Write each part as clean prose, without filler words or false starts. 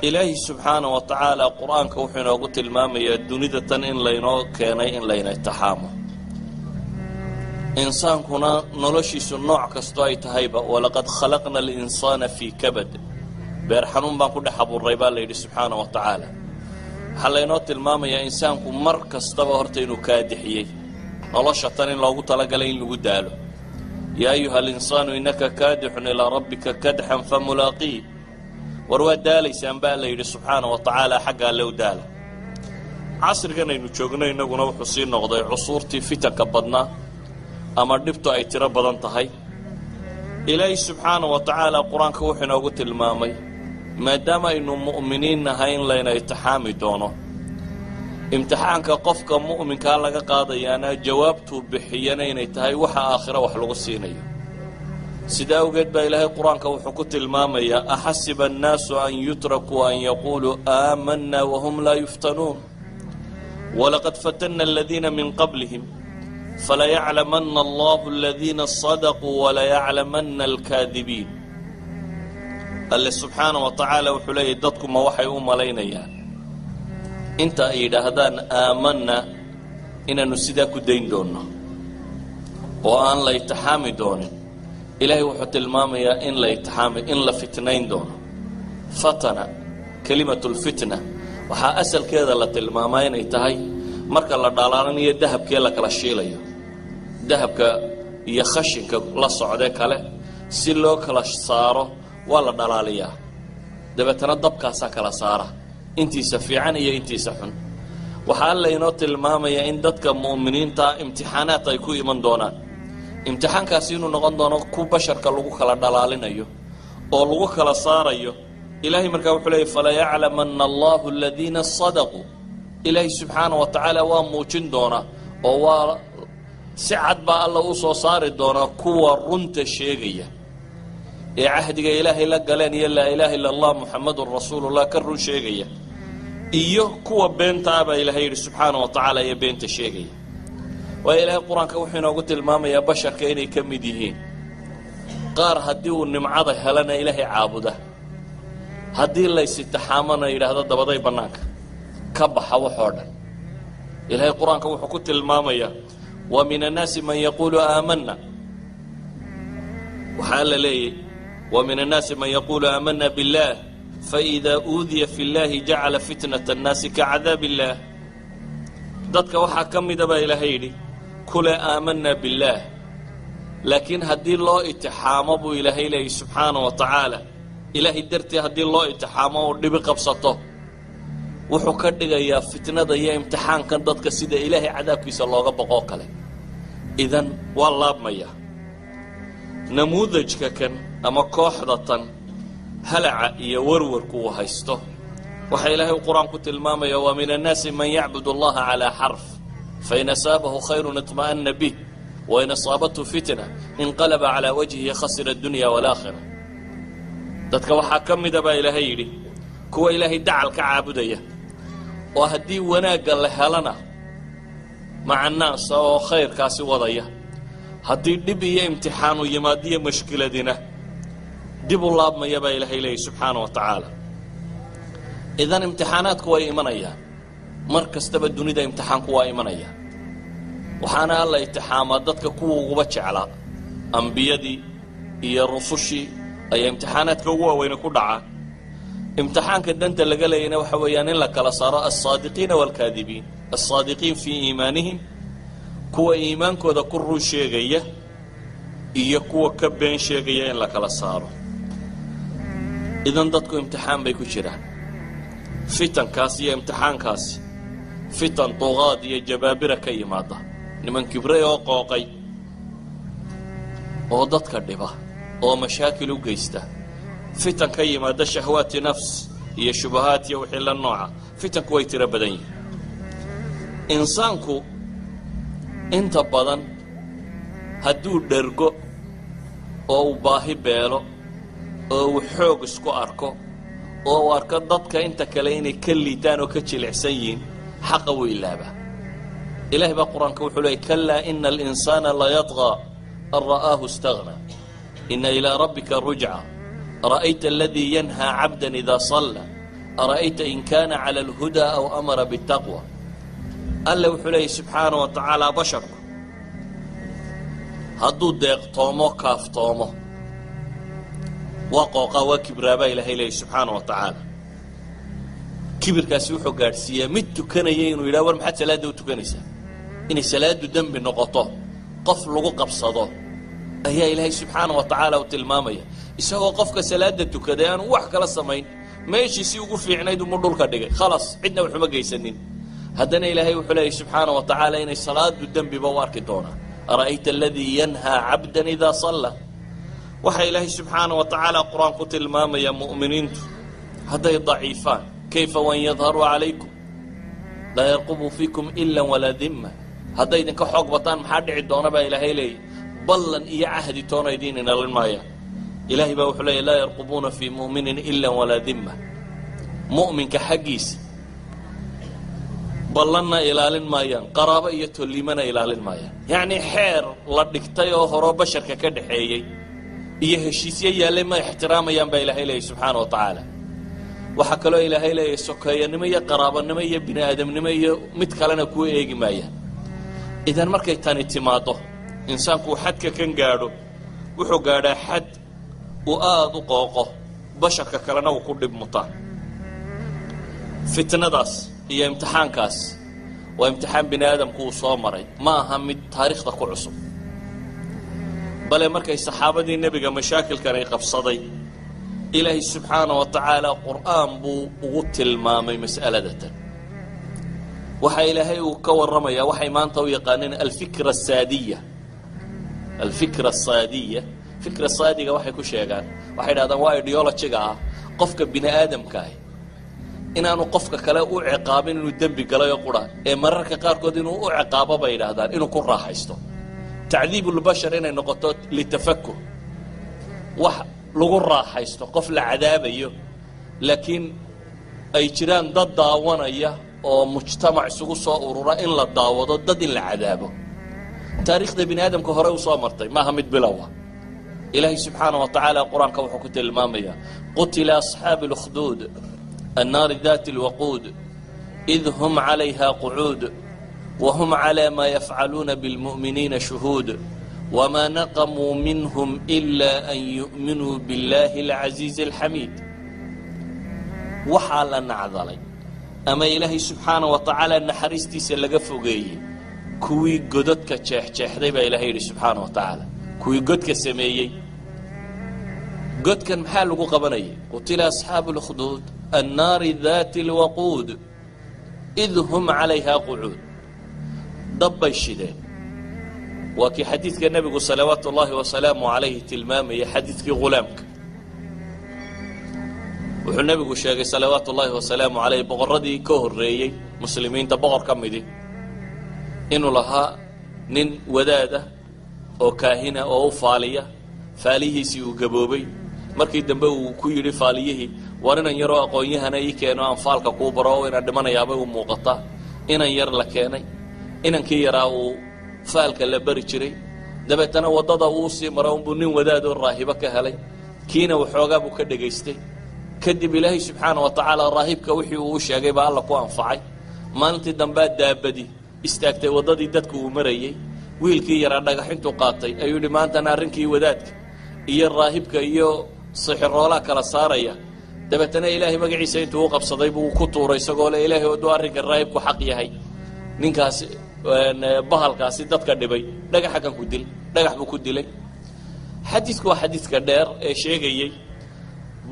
إلهي سبحانه وتعالى قرآن كوحنا وقلت المامية دونيدة إن لينو كيني إن لين التحامه إنسان كنا نلشي سنوع كستوي تهيبة ولقد خلقنا الإنسان في كبد بيرحنون بان حبو الريبان ليدي سبحانه وتعالى حلينو المامية إنسان كن مركز تبهرتينو كادحيي نلشة إن لو قلت لقلين لقداله يا أيها الإنسان إنك كادح إلى ربك كدحا فملاقيه warwaa daalaysaan baa la yidhi subxaana wa tacaala xaggaa low daala casrigan aynu joogno innaguna wuxuu sii noqday cusuurtii fitanka badnaa ama dhibtu ay tiro badan tahay ilaahay subxaana wa tacaala qur-aanka wuxuu inoogu tilmaamay maadaama aynu mu'miniin nahay in layna itixaami doono imtixaanka qofka mu'minkaa laga qaadayaana jawaabtuu bixiyana inay tahay waxa aakhiro wax lagu siinayo سيدا وجد بإله القرآن كوحكت المامية أحسب الناس أن يتركوا أن يقولوا آمنا وهم لا يفتنون ولقد فتنا الذين من قبلهم فليعلمن الله الذين صدقوا وليعلمن الكاذبين الله سبحانه وتعالى وحلي ضدكم وحي علينا يعني انت إذا هدان آمنا إن نسيدك الدين دونه وأن لا يتحامي دونه إلهي وحط المامية إن لا يتحامي إن لا فتنين دون فتنة كلمة الفتنة وحا أسل كذا لتلمامين يتهي مركا لا دالان يذهب كيلا كلا شيليو ذهب ك يخشن كلا صعده كله سلو كلا صاره ولا دلالية دبتنا ضبكا سكلا صاره انتي سفيعان يا انتي سحن وحال لا ينوت المامية إن دتك مؤمنين تا امتحانات يكون من دونان imtixaankaasi inuu noqon doono ku basharka lagu kala dhalaalinayo oo lagu kala saarayo ilaahay markaa wuxuu leeyahay fala ya'lamanna Allahu alladhina sadaqu ilaahay subhanahu wa ta'ala waa muujin doona oo waa si cad baa Allah u soo saari doona kuwa runta sheegaya ee ahdiga ilaahay la galeen iyo la ilaaha illa Allah muhammadur rasuulullah ka run sheegaya iyo kuwa beenta baa ilaahay subhanahu wa ta'ala ee beenta sheegaya وإلهي القرآن كوحينا وقلت الماما يا بشر كأني كمديهين قار هديه النمعضة هلنا إلهي عابده هدي الله يستحامنا إلى هذا الضبضي بناك كبح وحوردا إلهي القرآن كوحي قلت الماما يا ومن الناس من يقول آمنا وحال لي ومن الناس من يقول آمنا بالله فإذا أوذي في الله جعل فتنة الناس كعذاب الله ضدك وحا كمي دبا إلهي لي كل آمنا بالله لكن هدي الله اتحامه بو إلهي لي سبحانه وتعالى إلهي درتي هدي الله اتحامه ودبي قبصته وحو كدغا يا فتنة يا امتحان كان ضدك سيدا إلهي عذابك يسال الله بقوك له إذن والله بمياه نموذج كان أما كوحدة هلع يورور كو هيسته وحي إلهي القرآن قلت الماما ومن الناس من يعبد الله على حرف فإن أصابه خير اطمأن به وإن أصابته فتنة انقلب على وجهه خسر الدنيا والآخرة dadka waxa kamid ah ilaahay yiri kuwa ilaahay dacalka caabudaya oo hadii wanaaga la helana macnaas oo khayrkaasi wadaya hadii dib iyo imtixaan u yimaadiyo mushkiladina dib u laabmaya baa ilaahay leeyahay subhanahu wa ta'ala idan imtixaanaadku way imanayaan mar kastaba dunida imtixaanku waa imanaya waxaana alla imtixaama dadka kuwa ugu jeclaa anbiyadii iyo rusushii ay imtixaanaadka ugu weyn ku dhacaan imtixaanka danta laga leeyana waxa weeyaan in la kala saaro as-saadiqiin wal kaadibiin as-saadiqiin fi iimaanihim kuwa iimaankooda ku run sheegaya iyo kuwa ka been sheegaya in la kala saaro idan dadku imtixaan bay ku jiraan fitan kaas iyo imtixaan kaas fitan duqaad iyo jabaabira ka yimaada niman kibray oo qooqay oo dadka dhiba oo mashaakil u geysta fitan ka yimaada shahwaati nafs iyo shubahaat iyo wixii la nooca fitanku way tira badan yihiin insaanku inta badan hadduu dhergo oo u baahi beelo oo uu xoog isku arko oo uu arko dadka inta kale inay ka liitaan oo ka jilicsan yihiin xaqa wuu ilaabaa ilaahay baa qur-aanka wuxuu leeyahay kallaa ina alinsaana la yatghaa an ra'aahu istaghna ina ilaa rabbika rujca ra'ayta alladii yanhaa cabdan idaa salla أرأيت إن كان على الهدى أو أمر بالتقوى ألا وحليه سبحانه وتعالى بشر هدو ديق طومو كاف طومو وقوقا وكبرابا إلهي إليه سبحانه وتعالى كبر كاسوحو قارسيا متو كان يينو يلاور محاد سلادو تكنيسا إني سلادو دم بنقطه قف لغو قبصده أيها إلهي سبحانه وتعالى وتلمامية إساقو قفك سلادة تكديان وحكا لسمين ماشي سيوقو في عنايدو مردول كدقى خلاص عدنا وحما قيسنين هدنا إلهي وحليه سبحانه وتعالى إني صلاة الدم ببوارك دونا أرأيت الذي ينهى عبدا إذا صلى وحي إلهي سبحانه وتعالى قرآن قتل ماما يا مؤمنين هذا ضعيفان كيف وإن يظهروا عليكم لا يرقبوا فيكم إلا ولا ذمة هذا إذن كحق بطان محادع الدونا با إلهي لي بلن إيا عهدي تونا يديننا للمايا إلهي بوحلي لا يرقبون في مؤمن إلا ولا ذمة مؤمن كحقيس بلنا إلى المايان قرابة يتوليمنا إلى المايان يعني حير لدكتايو هرو بشر كدحيي إيه هشيسيا لما احترام ينبا إلهي لي سبحانه وتعالى وحكلو إلهي لي سكايا نمية قرابة نمية بني آدم نمية متكالنا كوي إيجي مايا إذن مركي تاني تماطو إنسان كو حد كان قادو وحو قادا حد وآدو قوقو بشر كالنا وكل بمطان فتنة داس هي امتحان كاس وامتحان بني آدم كو صومري ما هم التاريخ دكو عصب بل مركي الصحابة دي النبي مشاكل كان يقفصدي إلهي سبحانه وتعالى قرآن بو وغتل مامي مسألة دتا وحي إلهي وكور رميا وحي ما انتو يقانين الفكرة السادية الفكرة الصادية فكرة الصادية وحي كو شيغان وحي هذا واي ديولا شيغا قفك بني آدم كاي inaanu qofka kale u ciqaabin inuu dambi galayo qura ee mararka qaar kood inuu u ciqaabo bay yiraahdaan inuu ku raaxaysto تعذيب البشر inay noqoto litafakkur wax lagu raaxaysto qof la cadaabayo laakiin ay jiraan dad daawanaya oo mujtamac isugu soo urura in la daawado dad in la cadaabo taariikhda bini aadamka hore u soo martay ma aha mid bilowa ilaahi subhanahu wa ta'ala quraanka wuxuu ku tilmaamaya qutila ashaabul ukhdud النار ذات الوقود إذ هم عليها قعود وهم على ما يفعلون بالمؤمنين شهود وما نقموا منهم إلا أن يؤمنوا بالله العزيز الحميد وحالا نعذلي أما إلهي سبحانه وتعالى نحرستي سلقفوغي كوي قدتك تشيح ريبا إلهي سبحانه وتعالى كوي قدتك سميي قد كان محال قبني قتل أصحاب الخدود النار ذات الوقود إذ هم عليها قعود ضب الشدين وكي حديثك النبي صلوات الله وسلامه عليه تلمامي حديثك غلامك والنبي الشيخ صلوات الله وسلامه عليه بغردي كهر ريي مسلمين تبغر كمدي إنه لها نن ودادة أو كاهنة أو فالية فاليه سيو قبوبي markii dambe uu ku yiri faaliyihi warinan yaro aqoonyahana ii keeno aan faalka ku baro inaan dhimanayaabay u muuqata inan yar la keenay inankii yaraa uu faalka la bari jiray dabeetana wadada uu sii maray uu nin wadaad oo raahiba ka helay kiina waxoogaa buu ka dhageystay kadib ilaahay subxaanahu wa ta'ala raahibka wixii uu sheegay baa alla ku anfacay maalintii dambe daabadi istaagtay wadadii dadku uu marayay wiilkii yaraa dhagaxintu qaatay ayuu dhimaantana arrinkii wadaadka iyo raahibka iyo sixiroola kala saaraya dabeetana ilaahay magaciisa intuu qabsaday buu ku tuuray isagoo la ilaahay oo arrinka raahibku xaq yahay ninkaas bahalkaasi dadka dhibay dhagaxa kan ku dil dhagax buu ku dilay xadiisku waa xadiiska dheer ee sheegayay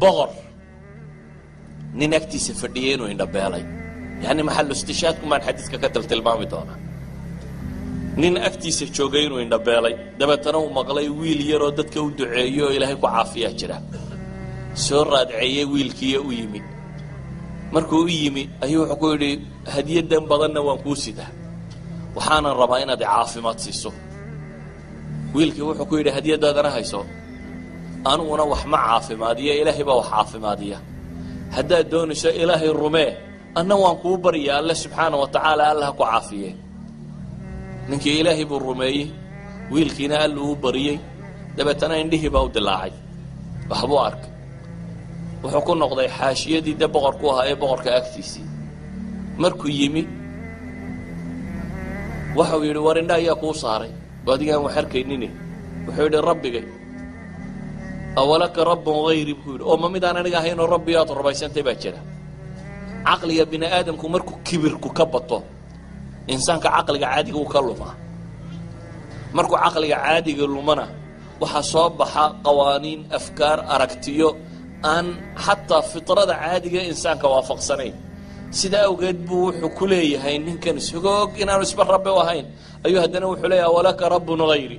boqor nin agtiisa fadhiyay inuu indhabeelay yani maxallu istishaadku maan xadiiska ka tilmaami doona nin agtiisa joogay inuu indhabeelay dabeetana uu maqlay wiil yar oo dadka u duceeyo oo ilaahay ku caafiyaa jira soo raadceeyay wiilkii u yimi markuu u yimi ayuu wuxuu ku yidhi hadiyadan badanna waan kuu sidaa waxaana rabaa inaad caafimaad siiso wiilkii wuxuu ku yidhi hadiyadaadana hayso anuguna wax ma caafimaadiya ilaahay baa wax caafimaadiya haddaad doonayso ilaahay rumee anna waan kuu baryaa alle subxaanahu wa tacaala allaha ku caafiye ninkii ilaahay buu rumeeyey wiilkiina alla uu bariyey dabeetana indhihii baa u dilaacay waxbuu arkay wuxuu ku noqday xaashiyadii de boqorku ahaa ee boqorka agtiisii markuu yimi waxau yidhi war indha ayaa kuu saaray adigaan wax arkaynine wuxuu yidhi rabbigay awalaka rabbun hayri buu yidhi oo ma midaan aniga ahaynoo rabbi aad rumaysantay baa jira caqliga bini aadamku markuu kibirku ka bato insaanka caqliga caadiga uu ka lumaa markuu caqliga caadiga lumana waxaa soo baxa qawaaniin afkaar aragtiyo aan xataa fitrada caadiga insaanka waafaqsanayn sidaa awgeed buu wuxuu ku leeyahay ninkan isagoo inaanu isba rabbi u ahayn ayuu haddana wuxuu leeyahay walaka rabbun hayri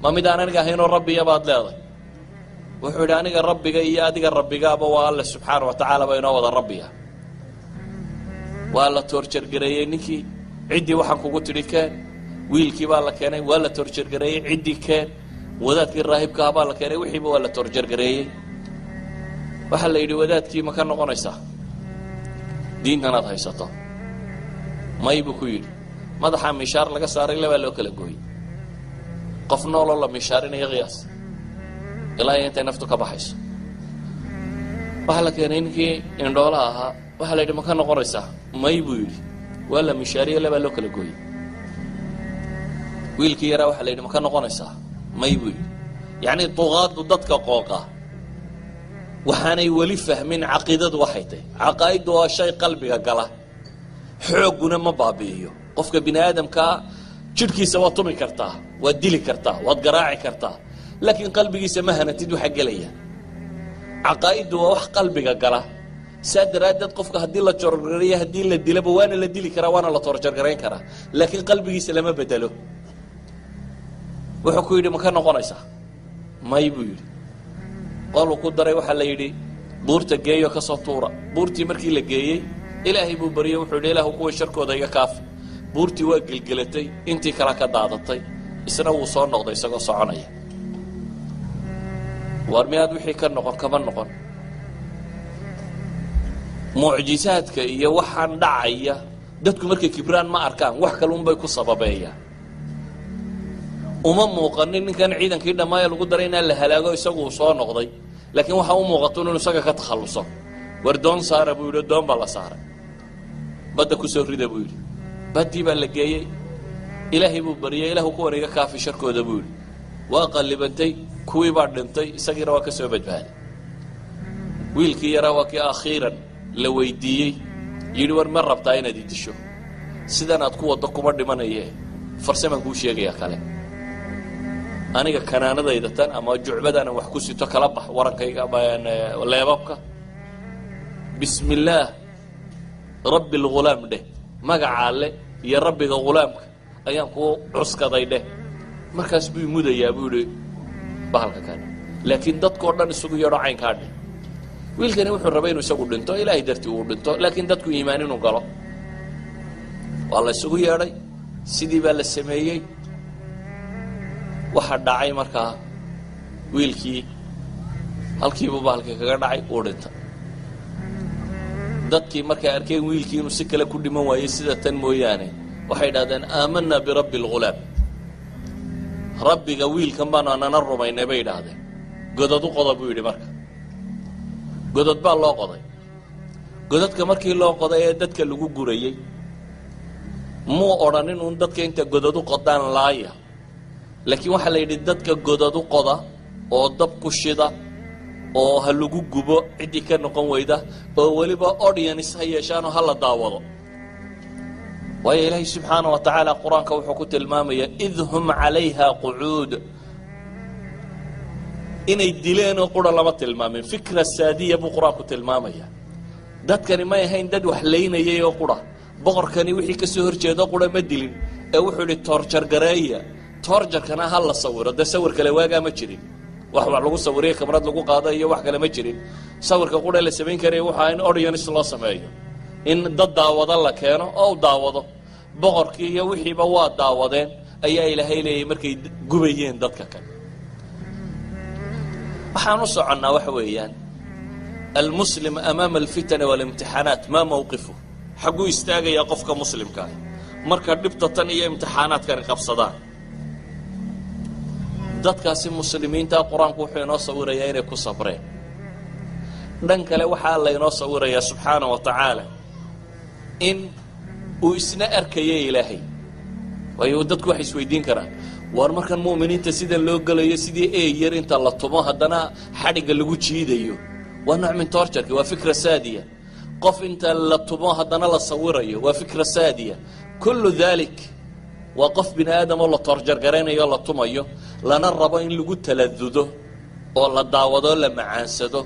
ma midaan aniga ahaynoo rabbiya baad leedahay wuxuu yidhi aniga rabbiga iyo adiga rabbigaaba waa alle subxaana wa tacaala ba inoo wada rabbiya waa la toorjargareeyey ninkii ciddii waxaan kugu tidhi keen wiilkii baa la keenay waa la toorjargareeyey ciddii keen wadaadkii raahibkaha baa la keenay wixiiba waa la toorjargareeyey waxaa la yidhi wadaadkii ma ka noqonaysaa diintanaad haysato may buu ku yidhi madaxaa mishaar laga saaray labaa loo kala gooyey qof nooloo la mishaarinaya qiyaas ilaa iyo intay naftu ka baxayso waxaa la keenay ninkii indhoolaha ahaa waxaa la yidhi ma ka noqonaysaa may buu yidhi waa la mishaariye labaa loo kala gooyey wiilkii yaraa waxaa la yidhi ma ka noqonaysaa may buu yidhi yacnii duqaaddu dadka qooqa waxaanay weli fahmin caqiidadu waxay tahay caqaa'iddu waa shay qalbiga gala xoogguna ma baabi'iyo qofka bini aadamkaa jidhkiisa waad tumi kartaa waad dili kartaa waad garaaci kartaa laakiin qalbigiisa ma hanatid waxa gelaya caqaa'iddu waa wax qalbiga gala saa daraaddeed qofka haddii la toorjargareeyo haddii la dilaba waana la dili karaa waana la toorjargarayn karaa laakiin qalbigiisa lama bedelo wuxuu ku yidhi ma ka noqonaysaa may buu yidhi qoluu ku daray waxaa la yidhi buurta geeyo ka soo tuura buurtii markii la geeyey ilaahay buu baryey wuxuu yidhi ilaahu kuwa sharkooda iga kaafi buurtii waa gelgelatay intii kala ka daadatay isna wuu soo noqday isagoo soconaya war miyaad wixii ka noqon kama noqon mucjisaadka iyo waxaan dhacaya dadku markay kibraan ma arkaan wax kaluunbay ku sababeeyaan uma muuqanin ninkan ciidankii dhammaaya lagu daray inaan la halaago isagu uu soo noqday laakiin waxaa u muuqato inuu isaga ka takhalluso war doon saara buu yidhi doon baa la saaray badda ku soo rida buu yidhi baddii baa la geeyey ilaahay buu baryey ilaahu kuwan iga kaafi sharkooda buu yidhi waa qallibantay kuwii baa dhintay isagiina waa ka soo badbaaday wiilkii yaraa waa kii akhiiran la weydiiyey yidhi war ma rabtaa inaad i disho sidan aad ku waddo kuma dhimanaye farsamaan kuu sheegaya kale aniga kanaanadayda tan ama jucbadana wax ku sito kala bax warankayga ama leebabka bismi illaah rabbi lghulaam dheh magaca alle iyo rabbiga ghulaamka ayaan kuu cuskaday dheh markaas buu mudayaa buu yidhi bahalka kale laakiin dadkao dhan isugu yeedho caynkaa dheh wiilkani wuxuu rabay inuu isagu dhinto ilaahay dartii uu dhinto laakiin dadku iimaan inuu galo waa la isugu yeedhay sidii baa la sameeyey waxaa dhacay markaa wiilkii halkiibuu bahalkii kaga dhacay uu dhintay dadkii markay arkeen wiilkii inuu si kale ku dhiman waayey sida tan mooyaane waxay idhahdeen aamanaa birabbi alghulaam rabbiga wiilkan baanu anana rumaynay bay idhaahdeen godad u qoda buu yidhi marka godad baa loo qoday godadka markii loo qoday ee dadka lagu gurayey muu odhanin uun dadka inta godad u qodaan laaya laakiin waxaa la yidhi dadka godad u qoda oo dab ku shida oo ha lagu gubo ciddii ka noqon weyda oo weliba audience ha yeeshaanoo ha la daawado waayo ilaahay subxaana wa tacaala qur-aanka wuxuu ku tilmaamayaa id hum calayha qucuud inay dileenoo qura lama tilmaamin fikra saadiya buu qur-aanku tilmaamaya dadkani may ahayn dad wax laynayay oo qura boqorkani wixii ka soo horjeedo qura ma dilin ee wuxuu idhi toorjargareeya toorjarkana ha la sawiro dee sawir kale waagaa ma jirin wax lagu sawiriyo kamarad lagu qaado iyo wax kale ma jirin sawirka qura la samayn karaya waxaa in audience loo sameeyo in dad daawado la keeno oo u daawado boqorkii iyo wixiiba waa daawadeen ayaa ilaahay leeyay markay gubayeen dadka kale waxaan u soconnaa waxa weeyaan almuslim amaama alfitani waalimtixaanaat maa mawqifu xagguu istaagayaa qofka muslimkaa marka dhibta tan iyo imtixaanaadkani qabsadaan dadkaasi muslimiinta qur-aanku wuxuu inoo sawirayaa inay ku sabreen dhan kale waxaa alla inoo sawirayaa subxaana wa tacaala in uu isna arkaya ilaahay. waayo dadku waxay isweydiin karaan, war markan mu'miniinta sida loo galayo sidii yar inta la tumo haddana xadhigga lagu jiidayo, waa nooc min torturka, waa fikra saadiya. qof inta la tumo haddana la sawirayo waa fikra saadiya. kullu dalik waa qof bini aadam oo la torjar garaynayo, la tumayo, lana rabo in lagu taladudo oo la daawado, la macaansado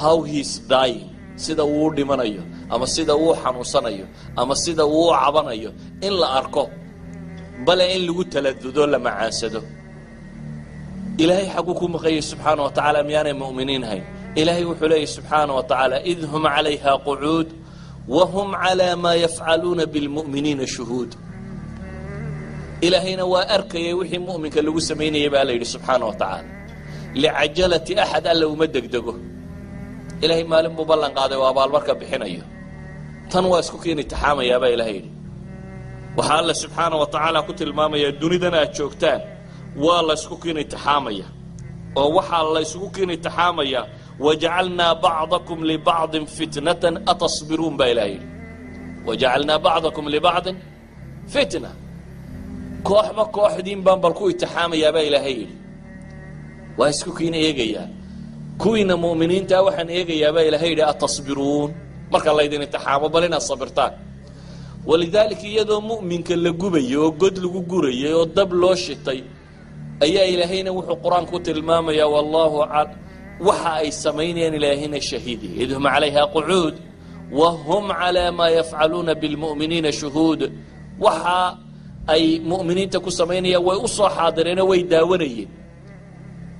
how he is dying, sida uu dhimanayo ama sida uu xanuunsanayo ama sida uu cabanayo in la arko, bal in lagu taladudo, la macaansado. ilaahay xaqu ku maqayay subxaana wa tacaala miyaanay mu'miniin hayn. ilaahay wuxuu leeyahy subxaana wa tacaala id hum calayha qucuud wahum calaa maa yafcaluuna bilmu'miniina shuhuud. ilaahayna waa arkayay wixii mu'minka lagu samaynayay baa la yidhi subxaana wa tacaala. licajalati axad alla uma degdego. ilaahay maalin buu ballan qaaday oo abaalmarka bixinayo. tan waa isku keeni taxaamayaa baa ilaahay yidhi. waxaa alla subxaana wa tacaala ku tilmaamayaa dunidan aad joogtaan waa la isku keeni taxaamaya, oo waxaa la isugu keeni taxaamaya wajacalnaa bacdakum libacdin fitnatan atasbiruun baa ilahay yidhi. wajacalnaa bacdakum libacdin fitna, kooxba kooxdiin baan bal ku itixaamayaa baa ilaahay yidhi. waa isku kiina eegayaa. kuwiina mu'miniintaa waxaan eegayaa baa ilaahay yidhi atasbiruun, marka laydin itixaamo bal inaad sabirtaan. walidaalika iyadoo mu'minka la gubayo oo god lagu gurayay oo dab loo shitay ayaa ilaahayna wuxuu qur-aanku ku tilmaamayaa wallahu waxa ay samaynayaan ilaahayna shahiidi id hum calayha qucuud wahum calaa maa yafcaluuna bilmu'miniina shuhuud. waxa ay mu'miniinta ku samaynayaan way u soo xaadireenoo way daawanayeen.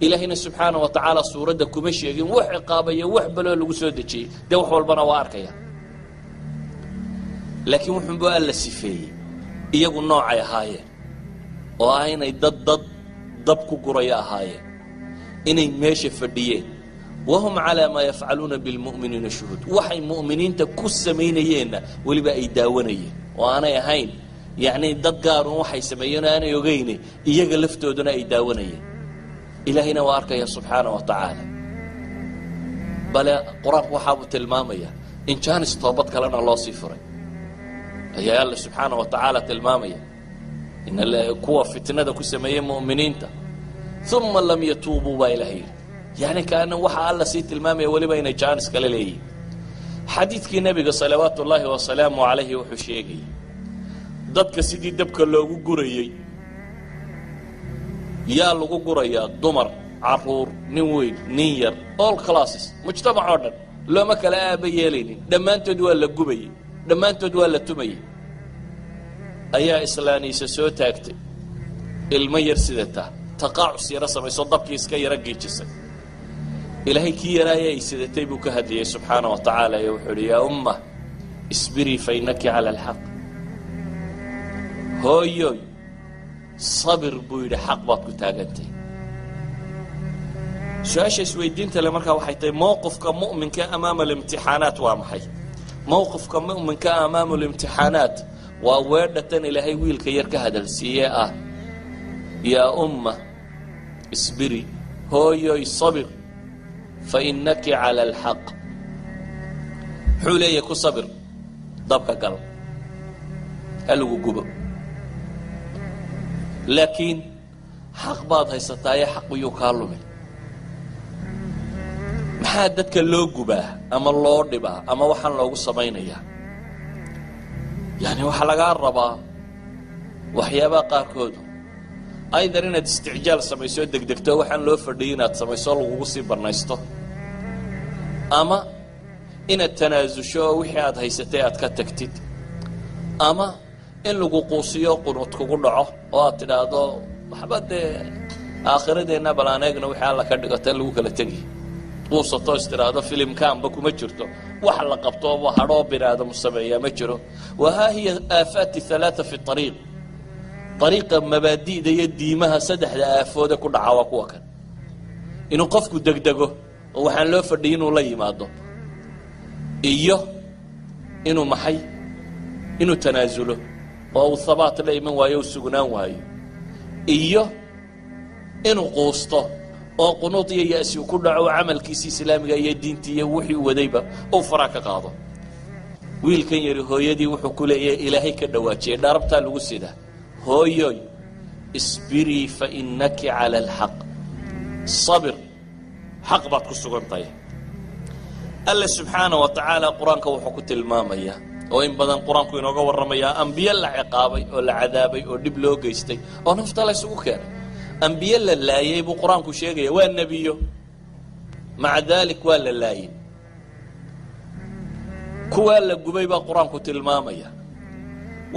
ilaahayna subxaana wa tacaala suuradda kuma sheegin wax ciqaabaya wax baloo lagu soo dejiyey, dee wax walbana waa arkaya. laakiin wuxuunbuu alla sifeeyey iyagu noocay ahaayeen, oo ah inay dab ku guraya ahaayeen, inay meesha fadhiyeen. wahum calaa maa yafcaluuna bilmu'miniina shuhuud. waxay mu'miniinta ku samaynayeenna weliba ay daawanayeen, oo aanay ahayn yacni dad gaarun waxay sameeyeen oo aanay ogeyne iyaga laftooduna ay daawanayeen. ilaahayna waa arkaya subxaana wa tacaala. bale qur-aanku waxaabuu tilmaamaya in jaanis toobad kalena loo sii furay. ayaa alla subxaana wa tacaala tilmaamaya in kuwa fitnada ku sameeyey mu'miniinta uma lam yatuubuu baa ilahay yidhi. yani kaana waxaa alla sii tilmaamaya weliba inay jaanis kale leeyihin. xadiidkii nebiga salawaatu ullaahi wasalaamu calayhi wuxuu sheegayay dadka sidii dabka loogu gurayey yaa lagu gurayaa dumar, caruur, nin weyn, nin yar, all classes, mujtamac oo dhan looma kala aaba yeelaynin. dhammaantood waa la gubayey, dhammaantood waa la tumayey. ayaa islaaniisa soo taagtay ilmo yar sidataa, taqaacus yaro samayso dabkii iska yaro giijisay. ilaahay kii yaraaya ay sidatay buu ka hadliyey subxaana wa tacaala ee wuxuu uhi yaa umma isbirii fa innaki cala alxaq. hooyoy sabir buu yidhi, xaq baad ku taagantay. su-aasha isweydiinta le markaa waxay tahay mowqifka mu'minka amaama alimtixaanaat waa maxay? mowqifka mu'minka amaama alimtixaanaat waa weedhatan ilaahay wiilka yar ka hadalsiiyee ah yaa umma isbiri, hooyoy sabir fa innaki cala alxaq. muxuu leeyahay ku sabir, dabka gal, ha lagu gubo, laakiin xaq baad haysataaye xaq iyuu kaa lumin. maxaa dadka loo gubaa ama loo dhibaa ama waxaan loogu samaynayaa? yani waxaa lagaa rabaa waxyaabaha qaarkoodu aydan inaad isticjaal samayso oo degdegto waxaan loo fadhiyay inaad samayso lagugu sii banaysto, ama inaad tanaasusho oo wixii aad haysatay aad ka tagtid, ama in lagu quusiyo qunuud kugu dhaco oo aad tidhaahdo waxba dee aakhiradeenna bal aan eegna wixii alla ka dhigata lagu kala tegi. quusato is tidhaahdo filimkaanba kuma jirto, wax la qabto hadhoo bini aadamu sameeyaa ma jiro. wahaa hiya aafaati halaaa fi ariiq. ariiqa mabaadi'da iyo diimaha saddexda aafooda ku dhaca waa kuwa kan. inuu qofku degdego oo waxaan loo fadhiyay inuu la yimaado, iyo inuu maxay, inuu tanaasulo oo uu habaat la iman waayo u sugnaan waayo, iyo inuu quusto oo qunuud iyo ya'si ku dhaco camalkiisa islaamiga iyo diintii iyo wixii wadayba oo fara ka qaado wiilkan yari hooyadii wuxuu ku leeyahay ilaahay ka dhawaajiyay dharabta lagu sida hooyoy isbiri fa innaki ala alhaq sabir haq baad ku sugantahay Allah subhanahu wa ta'ala quraanka wuxuu ku tilmaamaya oo in badan quraanku inooga waramaya anbiya la ciqaabay oo la cadaabay oo dib loo geystay oo nafta la isugu keenay anbiya la laayay buu quraanku sheegaya waa nabiyo maca dalik waa la laayay kuwa la gubay baa quraanku tilmaamaya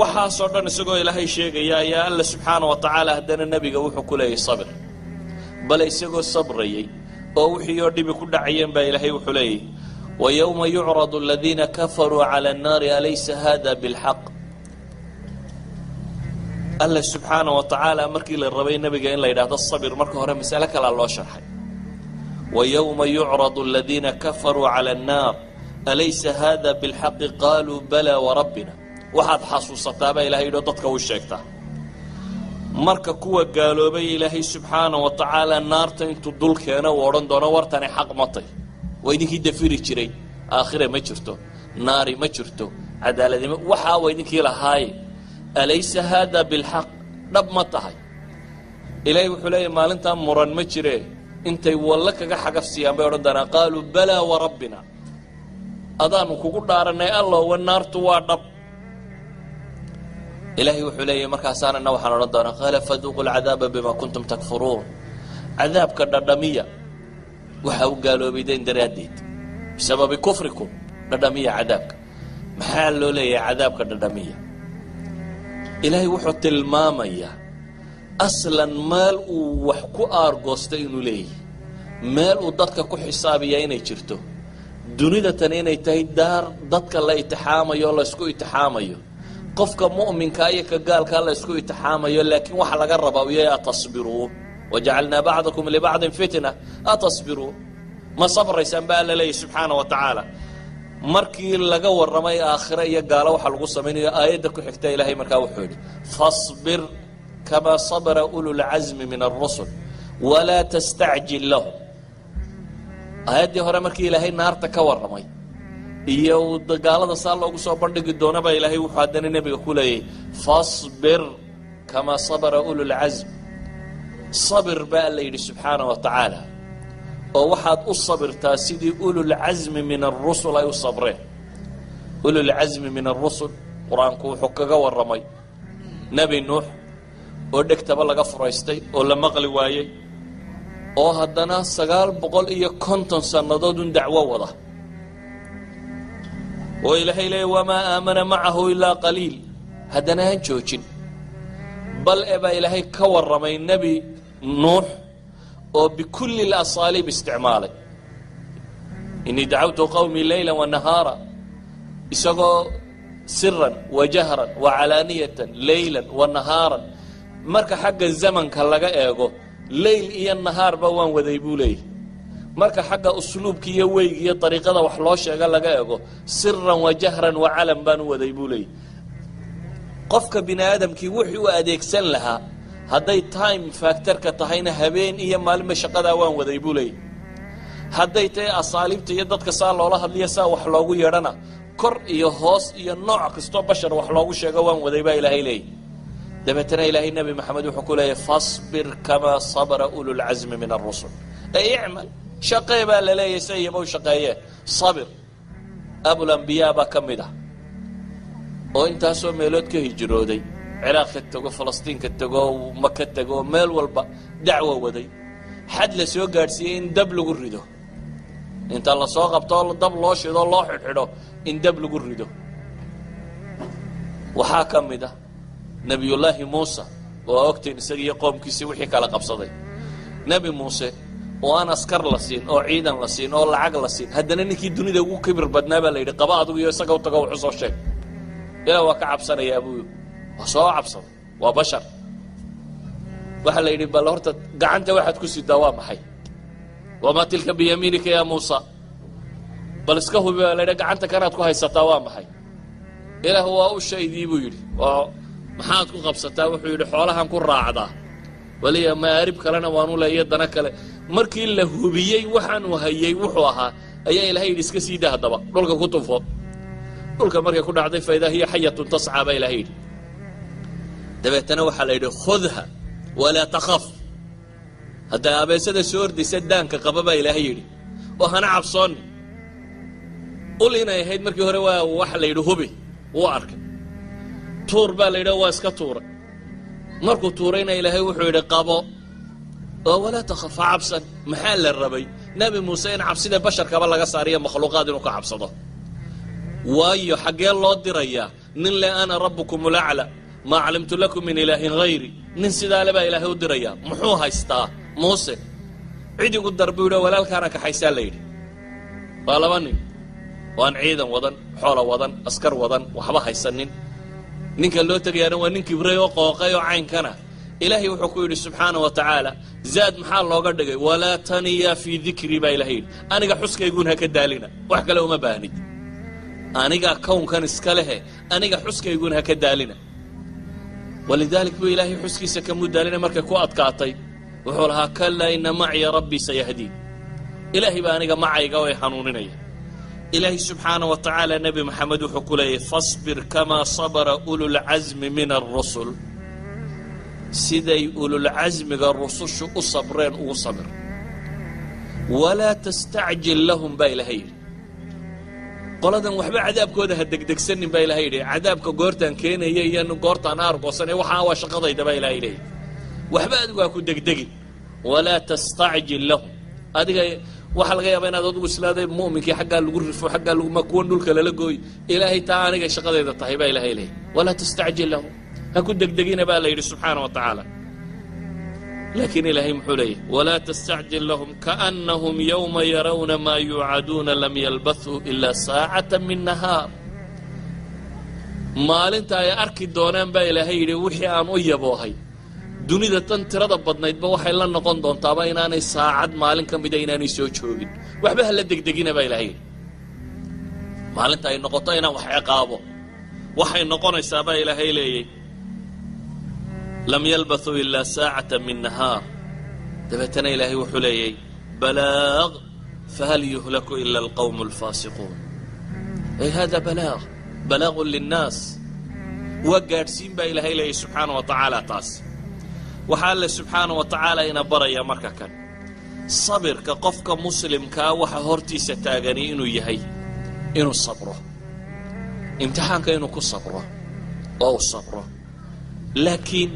waxa soo dhan isagoo ilaahay sheegaya ya Allah subhanahu wa ta'ala hadana nabiga wuxuu ku leeyahay sabir bal isagoo sabrayay oo wixii oo dhibi ku dhacayeen baa ilaahay wuxuu leeyahay ويوم يعرض الذين كفروا على النار أليس هذا بالحق الله سبحانه وتعالى مركي للربي النبي إن لا يدعى الصبر مركي هو مسألة لا الله شرحي ويوم يعرض الذين كفروا على النار أليس هذا بالحق قالوا بلى وربنا وحد حصوصة با إلهي دودتك وشيكتا مركا كوا قالوا بي إلهي سبحانه وتعالى النار تنتو دولك أنا ورندونا ورتني حق مطي ويدك يدفير جري آخره ما جرته ناري ما جرته عدالة وحا ويدك هاي أليس هذا بالحق نب مطهي إلهي وحلي مال انت مران ما جري انت والله كا حق في سيام بيردنا قالوا بلى وربنا أضان كوكو دارنا الله والنار توادب إلهي وحلي مركاسانا نوحا ردنا قال فذوقوا العذاب بما كنتم تكفرون عذاب كالدمية وحاو قالوا بيدين دراديد بسبب كفركم ندمية عذابك محالو لي عذابك ندمية إلهي وحط المامية أصلا مال وحكو آرغوستين لي مال وددك كو حسابي ييني جرتو دونيدا تنيني تهي دار ددك لا يتحاميو لا اسكو يتحاميو قفك مؤمن كايك قال كالا اسكو يتحاميو لكن وحا لغا ربا ويا تصبروا وجعلنا بعضكم لبعض فتنة أتصبروا ما صبر يسان بقى لله سبحانه وتعالى مركي لغا ورمي آخرة يقالوا حلقوا سميني آيدك حكتا إلهي مركا وحولي فاصبر كما صبر أولو العزم من الرسل ولا تستعجل لهم آيات دي هورا مركي إلهي نار تكور رمي إيو قال هذا صار الله قصوا بردك الدونة با إلهي وحادني نبي يقول فاصبر كما صبر أولو العزم صبر بقى اللي سبحانه وتعالى وواحد الصبر تاسيدي أولو العزم من الرسل أي صبره أولو العزم من الرسل قرآن كو حقق والرمي نبي نوح ودك تبلغ فرايستي ولا مغلي وايي oo haddana 950 sanadood dacwo wada oo ilaahay leeyahay wama aamana ma'ahu illa qaliil haddana aan joojin bal aba ilaahay ka waramay nabi nuux oo bikulli al-asalib isticmaalay inni da'awtu qawmi laylan wa nahara isagoo sirran wa jahran wa alaniyatan laylan wa naharan marka xagga zamanka laga eego ليل إيا النهار بوان وذيبولي مركا حقا أسلوبك إيا ويق إيا طريقة وحلوشة قال لك إيقو سرا وجهرا وعلم بان وذيبولي قفك بنا آدم كي وحي وأديك سن لها هداي تايم فاكتر كتهينا هبين إيا مالما شقدا وان وذيبولي هداي تاي أصاليب تيددك صار الله هدليا سا وحلوغو يرانا كر إيا هوس إيا نوع كستو بشر وحلوغو شاقا وان وذيبا إلهي لي دبتنا إلهي النبي محمد وحكوله فاصبر كما صبر أولو العزم من الرسل أي اعمل شقي با لا يسيب أو شقيه صبر أبو الأنبياء بكمده وإنت سو ميلود كهجرو دي عراق كتغو فلسطين كتغو مكة كتغو ميل والبا دعوة ودي حد لسو قارسيين دبلو قردو انت الله سو قبطو دب لو شيدو الله حدو إن دبلو قردو وحاكمده نبي الله موسى ووقتين سجي قوم كيسي وحي كلا قبصدي نبي موسى وانا اسكر لسين او عيدا لسين او لعق لسين هدنا نكي دوني دو كبر بدنا با ليدي قبا ادو يو سغو تغو خسو شيء الى وكا عبسنا يا ابو وسو عبسد وبشر waxa la yiri bal horta gacanta waxaad ku sii dawaa maxay wama tilka biyaminika ya Musa bal iska hubi la yiri gacanta kanaad ku haysataa waa maxay ilaahu waa u sheeydii buu yiri maxaad ku qabsataa wuxuu yiri xoolahan ku raacdaa waliya maarib kalena waanu leeyahay dana kale markii la hubiyay waxaan uu hayay wuxuu ahaa ayaa ilaahay iska sii dahdaba dhulka ku tufo dhulka markay ku dhacday faydaa hiya hayatun tas'a ba ilaahay dabeetana waxa la yidhi khudha wala takhaf hadda abeesada soo ordaysa daanka qababa ilaahay yidhi oo hana cabsoon qul inay ahayd markii hore waa waxa la yidhi hubi wuu arkay tuur baa la yidhi waa iska tuuray markuu tuurayna ilaahay wuxuu yidhi qabo oo wala takhaf cabsan maxaa la rabay nabi muuse in cabsida basharkaba laga saariyo makhluuqaad inuu ka cabsado waayo xagee loo dirayaa nin le ana rabbukum alacla ma calimtu lakum min ilaahin hayri nin sidaa le baa ilaahay u dirayaa muxuu haystaa muuse cid igu darbu yidhi walaalkaana kaxaysaa la yidhi waa laba nin waan ciidan wadan xoola wadan askar wadan waxba haysanin ninka loo tagayaana waa nin kibray oo qooqay oo caynkana ilaahay wuxuu ku yidhi subxaanahu wa tacaala zaad maxaa looga dhigay walaa taniya fii dikri baa ilaahay yidhi aniga xuskayguun ha ka daalina wax kale uma baahnid aniga kownkan iska lehe aniga xuskayguun ha ka daalina walidalik buu ilaahay xuskiisa ka mudaalina markay ku adkaatay wuxuu lahaa kallaa ina maciya rabbii sayahdiin ilaahay baa aniga macayga oo ay hanuuninaya ilaahay subxaanahu wa tacaala nebi maxamed wuxuu ku leeyahay fasbir kamaa sabara ululcasmi min alrusul siday ululcasmiga rusushu u sabreen ugu sabir walaa tastacjil lahum baa ilaahay yidhi qoladan waxba cadaabkooda ha degdegsanin baa ilaahay yidhi cadaabka goortaan keenaya iyo goortaan aargoosanay waxaa waa shaqadayda baa ilaahay leeyahy waxba adigu ha ku degdegin walaa tastacjil lahum adiga waxa laga yaabaa inaad adigu islaaday mu'minkii xaggaa lagu rifo xaggaa laguma kuwan dhulka lala gooy ilaahay taa aniga shaqadayda tahay baa ilaahay leeyahy walaa tastacjil lahum ha ku degdegina baa la yidhi subxaana wa tacaala laakiin ilaahay muxuu leeyahy walaa tastacjil lahum kaannahum yowma yarawna maa yuucaduuna lam yalbathuu ilaa saacatan min nahaar maalinta ay arki doonaan baa ilaahay yidhi wixii aan u yaboohay dunida tan tirada badnaydba waxay la noqon doontaaba inaanay saacad maalin ka mida inaanay soo joogin waxba ha la degdegina baa ilaahay yidhi maalinta ay noqoto inaan wax ciqaabo waxay noqonaysaa baa ilaahay leeyay lam yalbathuu ilaa saacatan min nahaar dabeetana ilaahay wuxuu leeyay balaaq fahal yuhlaku ila alqawmu alfaasiquun ay hada balaagun linnaas waa gaadhsiin baa ilaahay leeyay subxaana wa tacaala taas waxaa alle subxaana wa tacaala ina baraya marka kan sabirka qofka muslimkaa waxa hortiisa taagani inuu yahay inuu sabro imtixaanka inuu ku sabro oo u sabro laakiin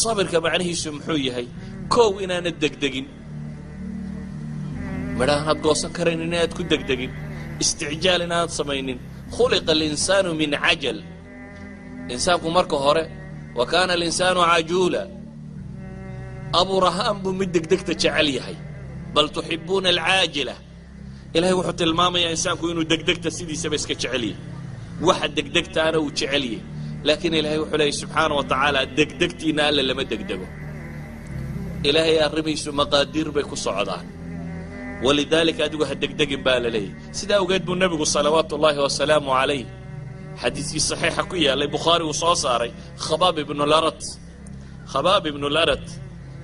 sabirka macnihiisu muxuu yahay kow inaanad degdegin midhaanaad goosan karayn inaad ku degdegin isticjaal inaanad samaynin khuliqa alinsaanu min cajal insaanku marka hore wa kaana alinsaanu cajuula abuur ahaan buu mid degdegta jecel yahay bal tuxibuuna alcaajila ilahay wuxuu tilmaamayaa insaanku inuu degdegta sidiisaba iska jecel yahay waxa degdegtaana uu jecel yahay laakiin ilaahay wuxuu leeyahy subxaana wa tacaala degdegtiina alle lama degdego ilaahay arrimihiisu maqaadiir bay ku socdaan walidaalika adigu ha degdegin baa la leeyahy sidaa awgeed buu nebigu salawaatu ullaahi wasalaamu calayh xadiiskii saxiixa ku yaallay bukhaari uu soo saaray khabaab ibnu larat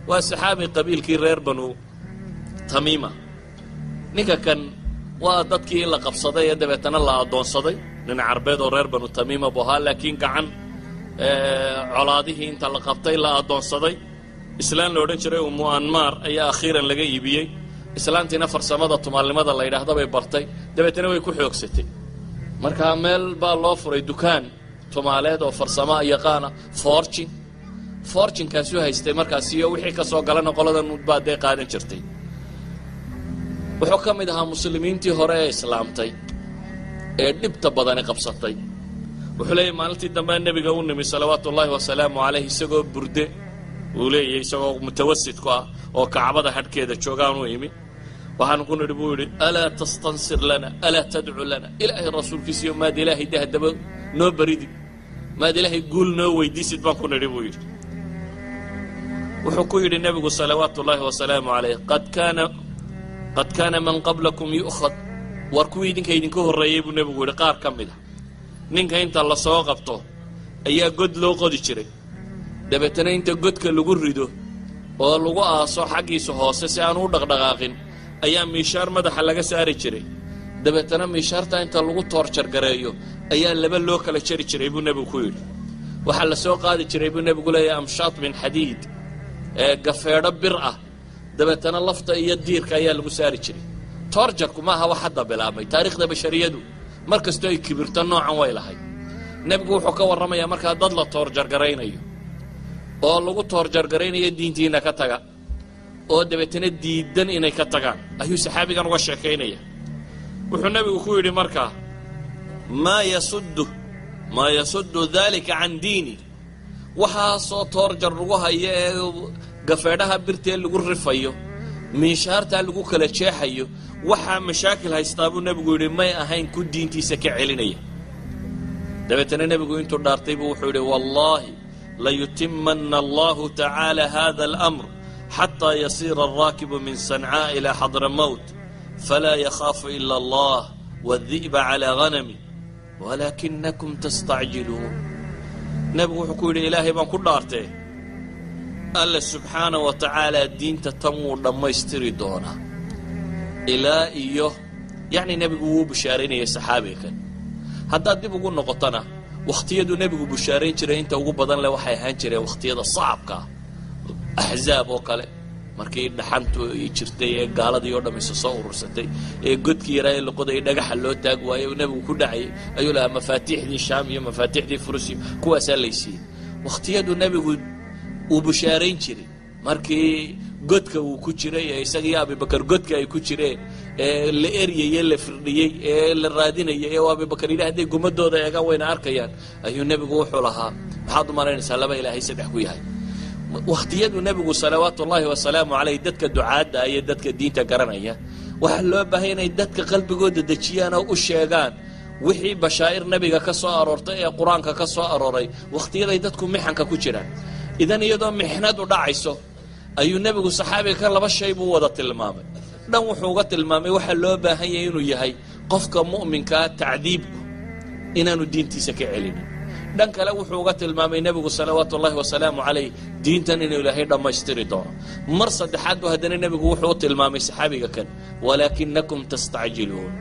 waa saxaabi qabiilkii reer banu tamiima ninka kan waa dadkii la qabsaday ee dabeetana la addoonsaday nin carbeed oo reer banu tamiima buu ahaa laakiin gacan colaadihii inta la qabtay la addoonsaday islaan la odhan jiray umu anmaar ayaa akhiiran laga iibiyey islaantiina farsamada tumaalnimada la yidhaahda bay bartay dabeetana way ku xoogsatay markaa meel baa loo furay dukaan tumaaleed oo farsamo yaqaana fortune-kaasuu haystay markaas iyo wixii ka soo galana qoladan baa dee qaadan jirtay wuxuu ka mid ahaa muslimiintii hore ee islaamtay ee dhibta badani qabsatay wuxuu leeyahy maalintii dambe nebiga u nimi salawaatu ullaahi wasalaamu calayh isagoo burde uu leeyahay isagoo mutawasid ku ah oo kacbada hadhkeeda joogaan u imi waxaan ku nidhi buu yidhi alaa tastansir lana alaa tadcu lana ilaahay rasuulkiisiiyo maad ilaahay de haddaba noo baridid maad ilaahay guul noo weydiisid baan ku nidhi buu yidhi wuxuu ku yidhi nebigu salawaatu ullaahi wasalaamu calayh qad kaana man qablakum yu'khad war kuwii idinka horreeyey buu nebigu yidhi qaar ka mid a ninka inta la soo qabto ayaa god loo qodi jiray dabeetana inta godka lagu rido oo lagu aaso xaggiisa hoose si aan u dhaqdhaqaaqin ayaa miishaar madaxa laga saari jiray dabeetana miishaarta inta lagu toorjar gareeyo ayaa laba loo kala jari jiray buu nebigu ku yidhi waxaa la soo qaadi jiray buu nebigu leeyahay amshaat min xadiid gafeedho bir ah dabeetana lafta iyo diirka ayaa lagu saari jiray toorjarku maaha wax hadda bilaabmay taariikhda bashariyadu mar kastoo ay kibirto noocan way lahayd nebigu wuxuu ka warramayaa markaa dad la toorjargaraynayo oo lagu toorjargaraynayo diintiina ka taga oo dabeetana diidan inay ka tagaan ayuu saxaabigan uga sheekaynaya wuxuu nebigu ku yidhi markaa maa yasuddu dalika can diini waxaasoo toorjar lagu hayo ee gafeedhaha birtee lagu rifayo miishaartaa lagu kala jeexayo waxaa mashaakil haystaa buu nebigu yidhi may ahayn ku diintiisa ka celinaya dabeetana nebigu intuu dhaartay buu wuxuu yidhi wallaahi layutimanna allahu tacaala hada alamr xataa yasiira alraakibu min sancaa ilaa xadramowt falaa yakhaafu ila allah waadi'ba calaa hanami walaakinakum tastacjiluun nebigu wuxuu ku yidhi ilaahay baan ku dhaartee alla subxaana wa tacaala diinta tan wuu dhammaystiri doonaa ilaa iyo yacni nebigu wuu bushaaraynayay saxaabiga kan haddaad dib ugu noqotona wakhtiyadu nebigu bushaarayn jiray inta ugu badan leh waxay ahaan jireen wakhtiyada sacabka axzaab oo kale markii dhaxantu ay jirtay ee gaaladii oo dhammaysa soo urursatay ee godkii yaraa ee loqoday dhagaxa loo taag waayey oo nebigu ku dhacayay ayuu lahaa mafaatiixdii shaam iyo mafaatiixdii furusiyo kuwaasaa laysiiyey wakhtiyadu nebigu uu bushaarayn jiray markii godka uu ku jiray ee isagii abibakar godka ay ku jireen ee la eryayey la firdhiyey ee la raadinayay ee abibakar yidhi hadday gumadooda eegaan wayna arkayaan ayuu nebigu wuxuu lahaa maxaad u malaynaysaa laba ilaahay saddex ku yahay wakhtiyadu nebigu salawaatu ullaahi wasalaamu calayh dadka ducaadda iyo dadka diinta garanaya waxaa loo baahay inay dadka qalbigooda dejiyaan oo u sheegaan wixii bashaa'ir nebiga ka soo aroortay ee qur-aanka ka soo arooray wakhtiyaday dadku mixanka ku jiraan idan iyadoo mixnadu dhacayso ayuu nebigu saxaabiga ka laba shay buu wada tilmaamay dhan wuxuu uga tilmaamay waxaa loo baahan yahay inuu yahay qofka mu'minkaa tacdiibku inaanu diintiisa ka celinin dhan kale wuxuu uga tilmaamay nebigu salawaatu ullaahi wasalaamu calayh diintan inuu ilaahay dhammaystiri doono mar saddexaad bu haddana nebigu wuxuu u tilmaamay saxaabiga kan walaakinakum tastacjiluun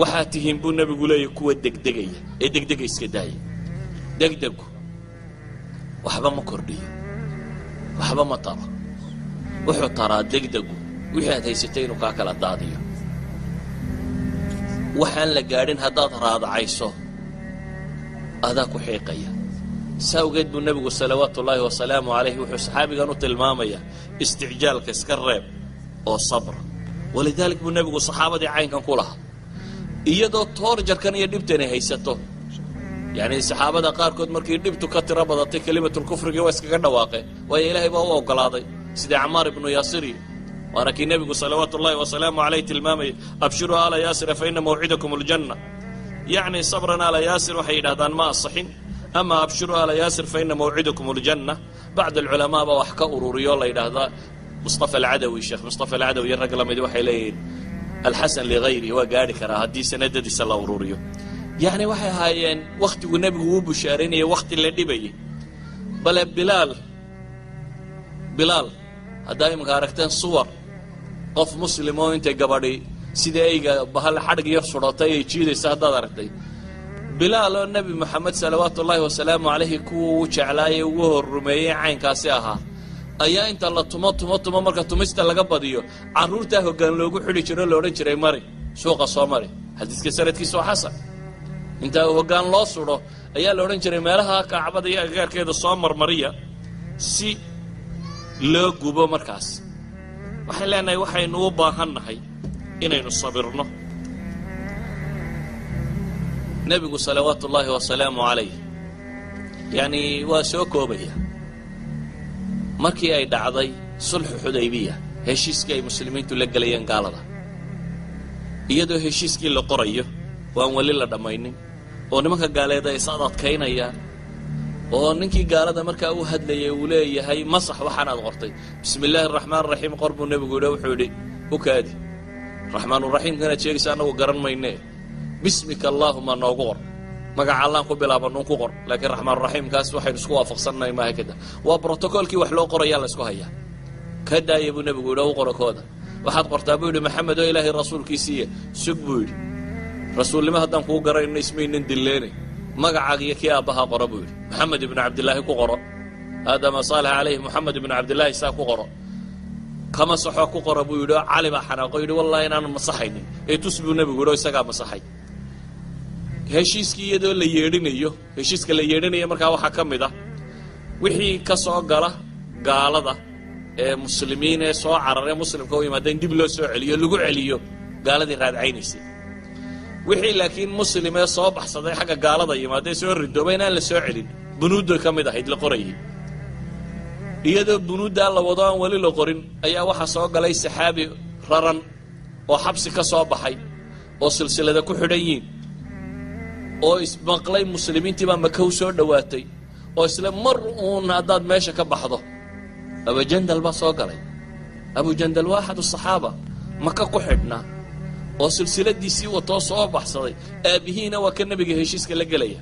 waxaad tihiin buu nebigu leeyahy kuwa degdegaya ee degdega iska daaya degdegu waxba ma kordhiyo waxba ma taro wuxuu taraa degdegu wixii aad haysatay inuu kaa kala daadiyo waxaan la gaadhin haddaad raadacayso adaa ku xiiqaya saa awgeed buu nebigu salawaatu ullaahi wasalaamu calayhi wuxuu saxaabigan u tilmaamayaa isticjaalka iska reeb oo sabra walidaalik buu nebigu saxaabadii caynkan ku lahaa iyadoo toorjarkan iyo dhibtanay haysato yacni saxaabada qaarkood markii dhibtu ka tiro badatay kelimatulkufrigii waa iskaga dhawaaqeen waayo ilaahay baa u oggolaaday sidii camaar ibnu yaasiri waana kii nebigu salawaatu ullaahi wasalaamu calayh tilmaamayay abshiruu aala yaasira fa ina mawcidakum aljanna yacni sabran aala yaasir waxay yidhahdaan ma asaxin ama abshiruu aala yaasir fa ina mawcidakum aljanna bacd alculamaa baa wax ka ururiyo la yidhaahdaa mustafa alcadawi sheekh mustafa alcadawi rag lamidi waxay leeyihiin alxasan ligayrihi waa gaadhi karaa haddii sanadadiisa la ururiyo yacni waxay ahaayeen wakhtigu nebigu wuu bushaaraynayay wakhti la dhibayay bale bilaal haddaa iminka aragteen suwar qof muslim oo intay gabadhi sida eyga bahal xadhig yar sudhatay ay jiidaysa haddaad aragtay bilaal oo nebi moxamed salawaatu ullaahi wasalaamu calayhi kuwa uu jeclaayay ugu horrumeeyey caynkaasi ahaa ayaa inta la tumo marka tumista laga badiyo carruurtaa hoggaan loogu xidhi jiro o laodhan jiray mari suuqa soo mari xadiiska sanadkiisa waa xasan intaa hoggaan loo sudho ayaa la odhan jiray meelaha kacbada iyo agagaarkeeda soo marmariya si loo gubo markaas waxaan leenahay waxaynu u baahannahay inaynu sabirno nebigu salawaatu ullaahi wasalaamu calayh yacni waa soo koobaya markii ay dhacday sulxu xudaybiya heshiiskii ay muslimiintu la gelayeen gaalada iyadoo heshiiskii la qorayo oo aan weli la dhammaynin oo nimanka gaaleeda ay is-ad adkaynayaan oo ninkii gaalada markaa u hadlayay uu leeyahay masax waxaanaad qortay bismi illaahi araxmaan araxiim qor buu nebigu yidhi wuxuu yidhi u kaadi raxmaanuraxiimkanaad sheegaysa annagu garan maynee bismika allaahuma noogu qor magaca allaan ku bilaabanun ku qor laakiin raxmaanuraxiimkaas waxaynu isku waafaqsannahay maaha kada waa brotocoolkii wax loo qorayaa la isku hayaa كدا يا ابو نبي يقول قرا كودا واحد قرطا بو يقول محمد إلهي رسول كيسيه سق بو رسول لما هدان كو قرا إن اسمي ندليني مقعاقيا كي أبها قرا بو محمد بن عبد الله كو قرا هذا ما صالح عليه محمد بن عبد الله ساكو قرا كما صحوا كو قرا بو يقول علي ما حناقو يقول والله إن أنا مصحيني إيه تسبو نبي يقول إساقا مصحي heshiiskii iyadoo la yeedhinayo heshiiska la yeedhinayo markaa waxaa ka mid ah wixii ka soo gala gaalada ee muslimiin ee soo cararay muslimka u yimaada in dib loo soo celiyo lagu celiyo gaaladii raadcaynaysay wixii laakiin muslim ee soo baxsaday xagga gaalada yimaada soo ridoobay inaan la soo celin bunuudda ka mid ahayd la qorayay iyadoo bunuudda la wado aan wali la qorin ayaa waxaa soo galay saxaabi raran oo xabsi ka soo baxay oo silsilada ku xidhan yihiin oo ismaqlay muslimiintii baa maka u soo dhawaatay oo isla mar uun haddaad meesha ka baxdo abu jandal baa soo galay abu jandal waa axad saxaaba maka ku xidhnaa oo silsiladiisii watoo soo baxsaday aabihiina waa ka nabiga heshiiska la gelaya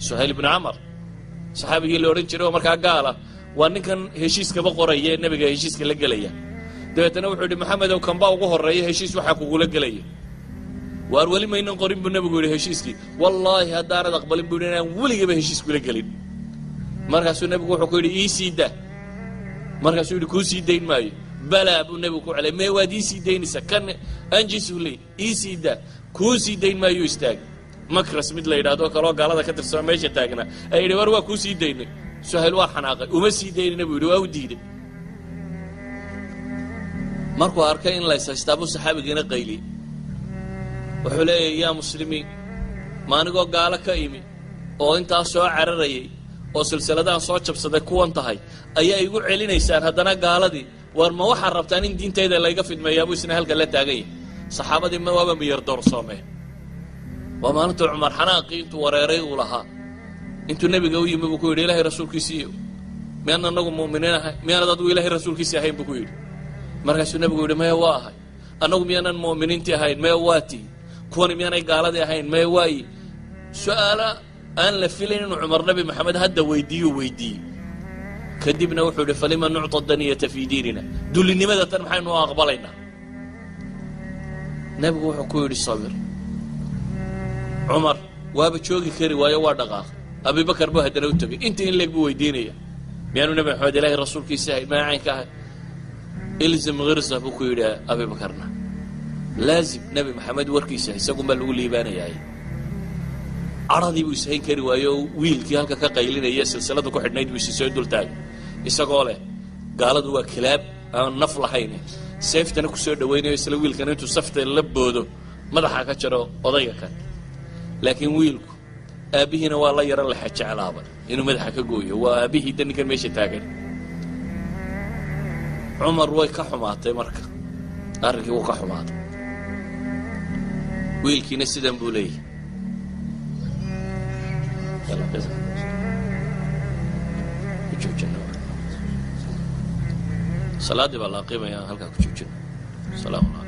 suhayl ibn camar saxaabigii la odhan jiray oo markaa gaala waa ninkan heshiiskaba qoraya ee nabiga heshiiska la gelaya dabeetana wuxuu yidhi maxamedow kanbaa ugu horreeya heshiis waxaa kugula gelaya waar weli maynan qorin buu nabigu yidhi heshiiskii wallaahi haddaanad aqbalin buu yidhi inaan weligaba heshiiskula gelin markaasuu nabigu wuxuu ku yidhi ii sii daa markaasuu yidhi kuu sii dayn maayo balaa buu nabigu ku celay mee waad ii sii daynaysaa kan anjisu ley ii sii daa kuu sii dayn maayo istaag makras mid la yidhaahdo kaloo gaalada ka tirsama meesha taagnaa ay yidhi war waa kuu sii daynay suhayl waa xanaaqay uma sii daynayna buu yidhi waa u diiday markuu arkay in layshaystaa buu saxaabigiina qayliyey wuxuu leeyahay yaa muslimiin ma anigoo gaalo ka imi oo intaa soo cararayay oo silsiladahan soo jabsaday kuwan tahay ayaa igu celinaysaan haddana gaaladii war ma waxaad rabtaan in diintayda layga fidmeeyaa buu isna halka la taagan yahay saxaabadii ma waaba miyar doorsoomeen waa maalintuu cumar xanaaqii intuu wareeray uu lahaa intuu nebiga u yimi buu ku yidhi ilaahay rasuulkiisiiyo miyaan anagu mu'miniin ahay miyaanad adigu ilaahay rasuulkiisii ahayn buu ku yidhi markaasuu nebigu yidhi maya waa ahay annagu miyaanan mu'miniintii ahayn maya waa tii kuwani miyaanay gaaladii ahayn maya waayi su-aala aan la filayn inuu cumar nabi maxamed hadda weydiiyey kadibna wuxuu yidhi falima nucta daniyata fii diinina dullinimada tan maxaynu u aqbalaynaa nebigu wuxuu ku yidhi sabir cumar waaba joogi kari waayo waa dhaqaaq abibakar buu haddana u tegay inta in leeg buu weydiinaya miyaanu nabi maxamed ilaahay rasuulkiisa ahay maa caynka ahay ilzim hirsa buu ku yidhi abibakarna laazim nabi maxamed warkiisa isagunbaa lagu liibaanayaay caradii buu ishayn kari waayo oo wiilkii halka ka qaylinaya silsilada ku xidhnayd buu soo dul taagay isagoo leh gaaladu waa kilaab aan naf lahayn seeftana ku soo dhawaynayo isla wiilkan intuu safta la boodo madaxa ka jaro odayga kan laakiin wiilku aabihiina waa la yaro la jeclaaba inuu madaxa ka gooyo waa aabihii ninkan meesha taagan cumar way ka xumaatay marka arrinkii wuu ka xumaaday wiilkiina sidan buu leeyahay salaadii baa la qiimayaa halkaa ku joojina salaamu calaykum